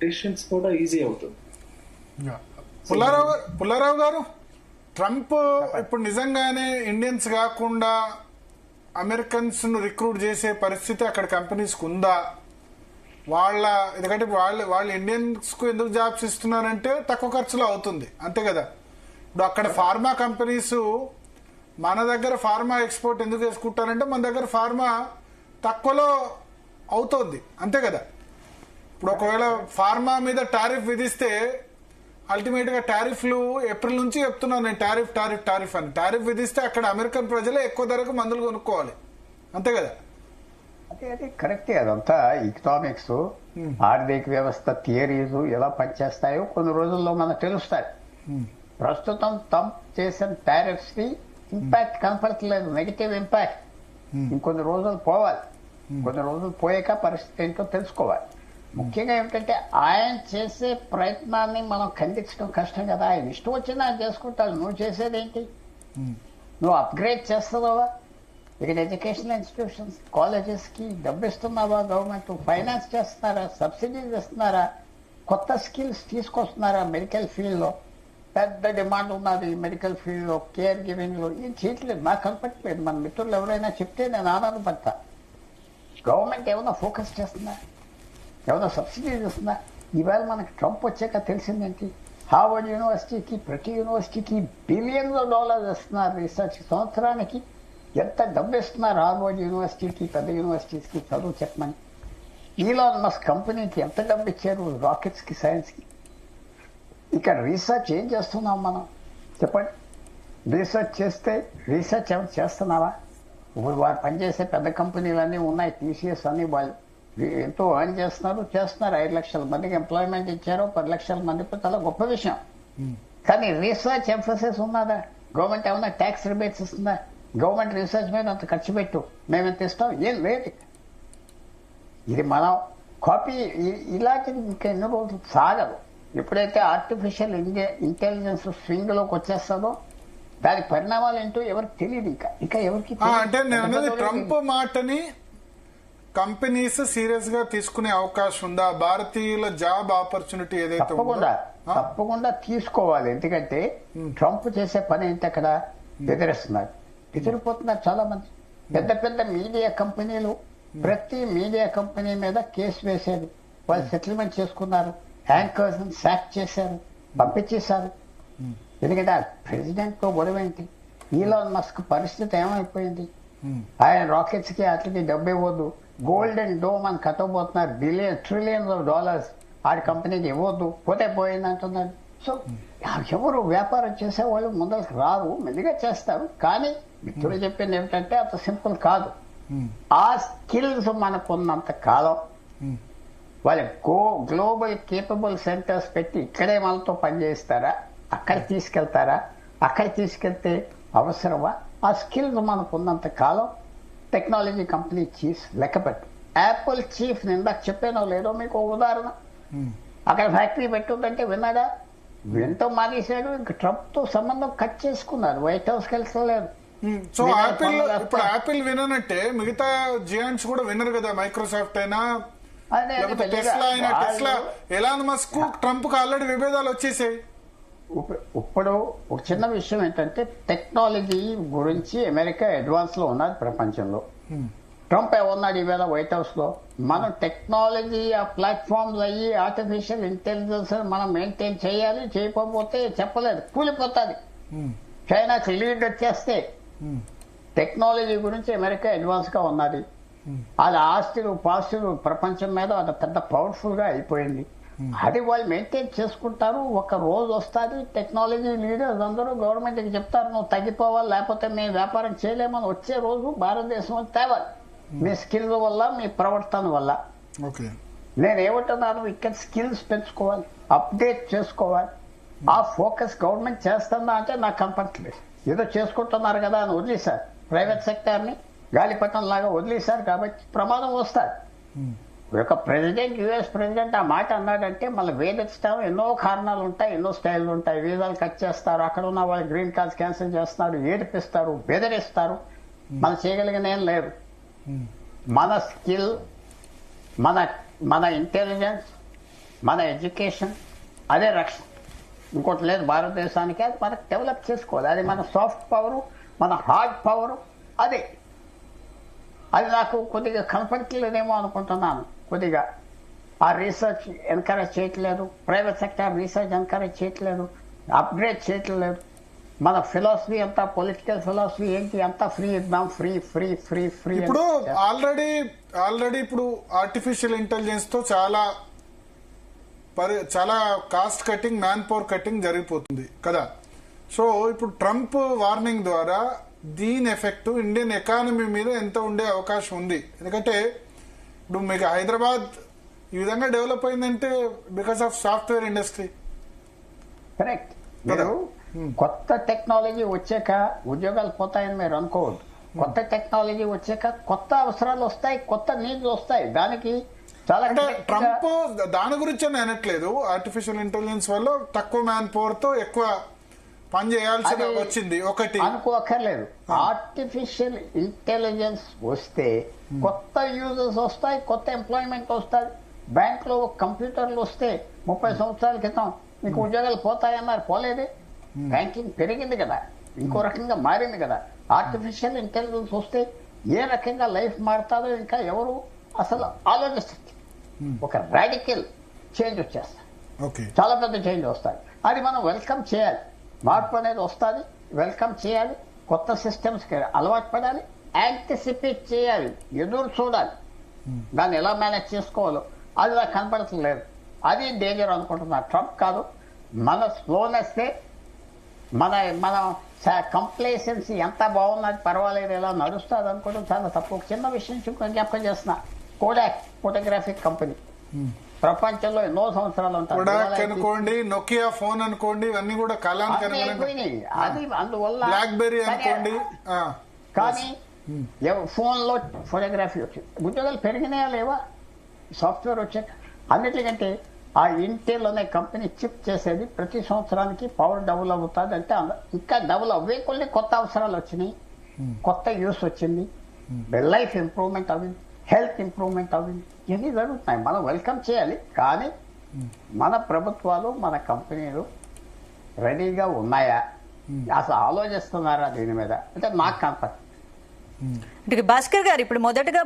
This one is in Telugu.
డెసిషన్స్ కూడా ఈజీ అవుతుంది. పుల్లారావు గారు, ట్రంప్ ఇప్పుడు నిజంగానే ఇండియన్స్ కాకుండా అమెరికన్స్ ను రిక్రూట్ చేసే పరిస్థితి అక్కడ కంపెనీస్ కు ఉందా? ఎందుకంటే వాళ్ళు ఇండియన్స్ కు ఎందుకు జాబ్స్ ఇస్తున్నారంటే తక్కువ ఖర్చులో అవుతుంది, అంతే కదా. ఇప్పుడు అక్కడ ఫార్మా కంపెనీస్ మన దగ్గర ఫార్మా ఎక్స్పోర్ట్ ఎందుకు చేసుకుంటారంటే మన దగ్గర ఫార్మా తక్కువలో అవుతుంది, అంతే కదా. ఇప్పుడు ఒకవేళ ఫార్మా మీద టారిఫ్ విధిస్తే అల్టిమేట్ గా టారిఫ్లు ఏప్రిల్ నుంచి చెప్తున్నాను నేను, టారిఫ్ అని. టారిఫ్ విధిస్తే అక్కడ అమెరికన్ ప్రజలే ఎక్కువ ధరకు మందులు కొనుక్కోవాలి, అంతే కదా. అది కరెక్టే. అదంతా ఎకనామిక్స్, ఆర్థిక వ్యవస్థ థియరీస్ ఎలా పనిచేస్తాయో కొన్ని రోజుల్లో మనకు తెలుస్తాయి. ప్రస్తుతం ట్రంప్ చేసిన టారిఫ్స్ కి ఇంపాక్ట్ కనపడట్లేదు, నెగిటివ్ ఇంపాక్ట్. ఇంకొన్ని రోజులు పోవాలి, కొన్ని రోజులు పోయాక పరిస్థితి ఏంటో తెలుసుకోవాలి. ముఖ్యంగా ఏమిటంటే ఆయన చేసే ప్రయత్నాన్ని మనం ఖండించడం కష్టం కదా. ఆయన ఇష్టం వచ్చింది ఆయన చేసుకుంటాడు. నువ్వు చేసేదేంటి? నువ్వు అప్గ్రేడ్ చేస్తున్నావా? ఇక్కడ ఎడ్యుకేషనల్ ఇన్స్టిట్యూషన్స్, కాలేజెస్ కి డబ్బు ఇస్తున్నావా? గవర్నమెంట్ ఫైనాన్స్ చేస్తున్నారా? సబ్సిడీస్ ఇస్తున్నారా? కొత్త స్కిల్స్ తీసుకొస్తున్నారా? మెడికల్ ఫీల్డ్ లో పెద్ద డిమాండ్ ఉన్నది, మెడికల్ ఫీల్డ్ లో, కేర్ గివింగ్ లో. ఏం చేయట్లేదు, నాకు కనపట్లేదు. మన మిత్రులు ఎవరైనా చెప్తే నేను ఆనందపడతా. గవర్నమెంట్ ఏమైనా ఫోకస్ చేస్తుందా? ఏమైనా సబ్సిడీస్ ఇస్తుందా? ఈవేళ మనకి ట్రంప్ వచ్చాక తెలిసిందేంటి? హార్వర్డ్ యూనివర్సిటీకి, ప్రతి యూనివర్సిటీకి బిలియన్స్ ఆఫ్ డాలర్స్ ఇస్తున్నారు రీసెర్చ్. సంవత్సరానికి ఎంత డబ్బు ఇస్తున్నారు హార్వర్డ్ యూనివర్సిటీకి, పెద్ద యూనివర్సిటీస్కి చదువు చెప్పమని. ఈలాన్ మస్క్ కంపెనీకి ఎంత డబ్బు ఇచ్చారు రాకెట్స్ కి, సైన్స్ కి. ఇక్కడ రీసెర్చ్ ఏం చేస్తున్నాం మనం చెప్పండి? రీసెర్చ్ చేస్తే రీసెర్చ్ ఏమైనా చేస్తున్నావా? ఇప్పుడు వారు పనిచేసే పెద్ద కంపెనీలన్నీ ఉన్నాయి, టీసీఎస్ అన్ని. వాళ్ళు ఎంతో ఎర్న్ చేస్తున్నారు. 5 లక్షల మందికి ఎంప్లాయ్మెంట్ ఇచ్చారు, 10 లక్షల మందికి. చాలా గొప్ప విషయం. కానీ రీసెర్చ్ ఎంఫోసిస్ ఉన్నదా? గవర్నమెంట్ ఏమైనా ట్యాక్స్ రిబేట్స్ ఇస్తుందా? గవర్నమెంట్ రీసెర్చ్ మీద అంత ఖర్చు పెట్టు, మేము ఎంత ఇస్తాం? ఏం లేదు. ఇది మనం కాపీ. ఇలాంటిది ఇంకా ఎన్ని రోజులు సాగదు. ఎప్పుడైతే ఆర్టిఫిషియల్ ఇంటెలిజెన్స్ స్వింగ్ లోకి వచ్చేస్తుందో దాని పరిణామాలు ఏంటో ఎవరికి తెలియదు. ఇంకా ఎవరికి అంటే నేను ట్రంప్ మాటని కంపెనీస్ సీరియస్ గా తీసుకునే అవకాశం ఉందా? భారతీయుల జాబ్ ఆపర్చునిటీ ఏదైతే తప్పకుండా తీసుకోవాలి. ఎందుకంటే ట్రంప్ చేసే పని ఏంటి? అక్కడ ఎదిరిపోతున్నారు చాలా మంది. పెద్ద పెద్ద మీడియా కంపెనీలు, ప్రతి మీడియా కంపెనీ మీద కేసు వేశారు. వాళ్ళు సెటిల్మెంట్ చేసుకున్నారు. యాంకర్స్ సాక్ చేశారు, పంపించేశారు. ఎందుకంటే ఆ ప్రెసిడెంట్ తో గొడవ ఏంటి? ఈలాన్ మస్క్ పరిస్థితి ఏమైపోయింది? ఆయన రాకెట్స్ కి అట్లకి డబ్బు ఇవ్వద్దు, గోల్డెన్ డోమ్ అని కట్టబోతున్నారు, ట్రిలియన్స్ ఆఫ్ డాలర్స్. ఆడి కంపెనీకి ఇవ్వద్దు, పోతే పోయింది అంటున్నారు. సో ఎవరు వ్యాపారం చేసేవాళ్ళు ముందరకు రారు, మెల్లిగా చేస్తారు. కానీ మిత్రులు చెప్పింది ఏమిటంటే అంత సింపుల్ కాదు. ఆ స్కిల్స్ మనకున్నంత కాలం వాళ్ళ గ్లోబల్ కేపబుల్ సెంటర్స్ పెట్టి ఇక్కడే మనతో పనిచేస్తారా? అక్కడ తీసుకెళ్తారా? అక్కడ తీసుకెళ్తే అవసరమా? ఆ స్కిల్స్ మనకున్నంత కాలం టెక్నాలజీ కంపెనీ చీఫ్స్ లెక్కపెట్టు. యాపిల్ చీఫ్ ఇందాక చెప్పానో లేదో మీకు ఉదాహరణ. అక్కడ ఫ్యాక్టరీ పెట్టుందంటే విన్నాడా? వింటూ మానేశాడు. ఇంక ట్రంప్ తో సంబంధం కట్ చేసుకున్నారు. వైట్ హౌస్ కలిసలేదు. సో ఇప్పుడు యాపిల్ విననంటే మిగతా జియాంట్స్ కూడా వినరు కదా. మైక్రోసాఫ్ట్ అయినా, టెస్లా అయినా. టెస్లా ఎలాన్ మస్క్ ట్రంప్ కు ఆల్రెడీ విభేదాలు వచ్చేసాయి. ఇప్పుడు ఒక చిన్న విషయం ఏంటంటే టెక్నాలజీ గురించి అమెరికా అడ్వాన్స్ లో ఉన్నది ప్రపంచంలో. ట్రంప్ ఏమన్నాడు ఈవేళ వైట్ హౌస్ లో? మనం టెక్నాలజీ ఆ ప్లాట్ఫామ్స్ అయ్యి ఆర్టిఫిషియల్ ఇంటెలిజెన్స్ మనం మెయింటైన్ చేయాలి, చేయకపోతే చెప్పలేదు, కూలిపోతుంది. చైనాకి లీడ్ వచ్చేస్తే టెక్నాలజీ గురించి అమెరికా అడ్వాన్స్ గా ఉన్నది. అది ఆస్తులు పాస్తులు ప్రపంచం మీద అది పెద్ద పవర్ఫుల్ గా అయిపోయింది. అది వాళ్ళు మెయింటైన్ చేసుకుంటారు. ఒక రోజు వస్తుంది, టెక్నాలజీ లీడర్స్ అందరూ గవర్నమెంట్ కి చెప్తారు నువ్వు తగ్గిపోవాలి, లేకపోతే మేము వ్యాపారం చేయలేమని. వచ్చే రోజు భారతదేశం తేవాలి, మీ స్కిల్ వల్ల, మీ ప్రవర్తన వల్ల. నేనేమంటున్నాను, ఇక్కడ స్కిల్స్ పెంచుకోవాలి, అప్డేట్ చేసుకోవాలి. ఆ ఫోకస్ గవర్నమెంట్ చేస్తుందా అంటే నాకు కనపడట్లేదు. ఏదో చేసుకుంటున్నారు కదా అని వదిలేశారు. ప్రైవేట్ సెక్టర్ ని గాలిపటం లాగా వదిలేశారు. కాబట్టి ప్రమాదం వస్తుంది. ఒక ప్రెసిడెంట్, యుఎస్ ప్రెసిడెంట్ ఆ మాట అన్నాడంటే మళ్ళీ వేధిస్తాం. ఎన్నో కారణాలు ఉంటాయి, ఎన్నో స్టైల్లు ఉంటాయి. వీసాలు కట్ చేస్తారు, అక్కడ ఉన్న వాళ్ళు గ్రీన్ కార్డ్స్ క్యాన్సిల్ చేస్తున్నారు, ఏడిపిస్తారు, బెదిరిస్తారు. మనం చేయగలిగిన ఏం లేదు. మన స్కిల్, మన ఇంటెలిజెన్స్, మన ఎడ్యుకేషన్ అదే రక్షణ, ఇంకోటి లేదు భారతదేశానికి. అది మనకు డెవలప్ చేసుకోవాలి. అది మన సాఫ్ట్ పవరు, మన హార్డ్ పవరు అదే. అది నాకు కొద్దిగా కనపడట్లేదేమో అనుకుంటున్నాను. కొద్దిగా ఆ రీసెర్చ్ ఎంకరేజ్ చేయట్లేదు, ప్రైవేట్ సెక్టర్ రీసెర్చ్ ఎంకరేజ్ చేయట్లేదు, అప్గ్రేడ్ చేయట్లేదు. మన ఫిలాసఫీ అంతా, పొలిటికల్ ఫిలాసఫీ ఏంటి, అంతా ఫ్రీ ఇద్దాం, ఫ్రీ ఫ్రీ ఫ్రీ ఫ్రీ. ఇప్పుడు ఆల్రెడీ ఇప్పుడు ఆర్టిఫిషియల్ ఇంటెలిజెన్స్ తో చాలా cost cutting, man power cutting జరిగిపోతుంది కదా. సో ఇప్పుడు ట్రంప్ వార్నింగ్ ద్వారా దీని ఎఫెక్ట్ ఇండియన్ ఎకానమీ మీద ఎంత ఉండే అవకాశం ఉంది? ఎందుకంటే ఇప్పుడు మీకు హైదరాబాద్ ఈ విధంగా డెవలప్ అయిందంటే because of software industry. Correct. మీరు కొత్త టెక్నాలజీ వచ్చాక ఉద్యోగాలు పోతాయని మీరు అనుకోవద్దు. కొత్త టెక్నాలజీ వచ్చాక కొత్త అవసరాలు వస్తాయి, కొత్త నీడ్స్ వస్తాయి. దానికి చాలా అంటే ట్రంప్ దాని గురించి అనట్లేదు. ఆర్టిఫిషియల్ ఇంటెలిజెన్స్ వల్ల తక్కువ మ్యాన్ పవర్ తో ఎక్కువ పని చేయాల్సి వచ్చింది ఒకటి అనుకోక్కర్లేదు. ఆర్టిఫిషియల్ ఇంటెలిజెన్స్ వస్తే కొత్త యూజర్స్ వస్తాయి, కొత్త ఎంప్లాయ్మెంట్ వస్తుంది. బ్యాంక్ లో కంప్యూటర్లు వస్తే 30 సంవత్సరాల క్రితం మీకు ఉద్యోగాలు పోతాయన్నారు, పోలేదే. బ్యాంకింగ్ పెరిగింది కదా, ఇంకో రకంగా మారింది కదా. ఆర్టిఫిషియల్ ఇంటెలిజెన్స్ వస్తే ఏ రకంగా లైఫ్ మారుతుందో ఇంకా ఎవరు అసలు ఆలోచిస్తుంది. ఒక రాడికల్ చేంజ్ వచ్చేస్తుంది, చాలా పెద్ద చేంజ్ వస్తుంది. అది మనం వెల్కమ్ చేయాలి. మార్పు అనేది వస్తుంది, వెల్కమ్ చేయాలి. కొత్త సిస్టమ్స్ కి అలవాటు పడాలి, యాంటిసిపేట్ చేయాలి, ఎదురు చూడాలి. దాన్ని ఎలా మేనేజ్ చేసుకోవాలో అది నాకు కనపడట్లేదు. అది డేంజర్ అనుకుంటున్నా. ట్రంప్ కాదు, మన స్లోనెస్, మన కంప్లేసెన్సీ ఎంత బాగున్నది, పర్వాలేదు, ఎలా నడుస్తుంది అనుకోవడం చాలా తప్పు. చిన్న విషయం జ్ఞాపకం చేస్తున్నా. కోడాక్ ఫోటోగ్రాఫిక్ కంపెనీ ప్రపంచంలో ఎన్నో సంవత్సరాలు ఉంటాయి అనుకోండి, నోకియా ఫోన్ అనుకోండి, ఇవన్నీ కూడా అయిపోయినాయి. అది అందువల్ల బ్లాక్బెర్రీ అనుకోండి. కానీ ఫోన్ లో ఫోటోగ్రఫీ వచ్చింది, ఉద్యోగాలు పెరిగినాయా లేవా సాఫ్ట్వేర్ వచ్చాక? అన్నిటికంటే ఆ ఇంటెల్ అనే కంపెనీ చిప్ చేసేది ప్రతి సంవత్సరానికి పవర్ డబుల్ అవుతుంది. అంటే ఇంకా డబుల్ అవ్వే కొన్ని కొత్త అవసరాలు వచ్చినాయి, కొత్త యూస్ వచ్చింది, లైఫ్ ఇంప్రూవ్మెంట్ అవ్వింది, హెల్త్ ఇంప్రూవ్మెంట్ అవ్వింది. ఇవన్నీ జరుగుతున్నాయి. మనం వెల్కమ్ చేయాలి. కానీ మన ప్రభుత్వాలు, మన కంపెనీలు రెడీగా ఉన్నాయా, అసలు ఆలోచిస్తున్నారా దీని మీద అంటే నాకు కనపడదు. భాస్కర్ గారు ఇప్పుడు మొదటగా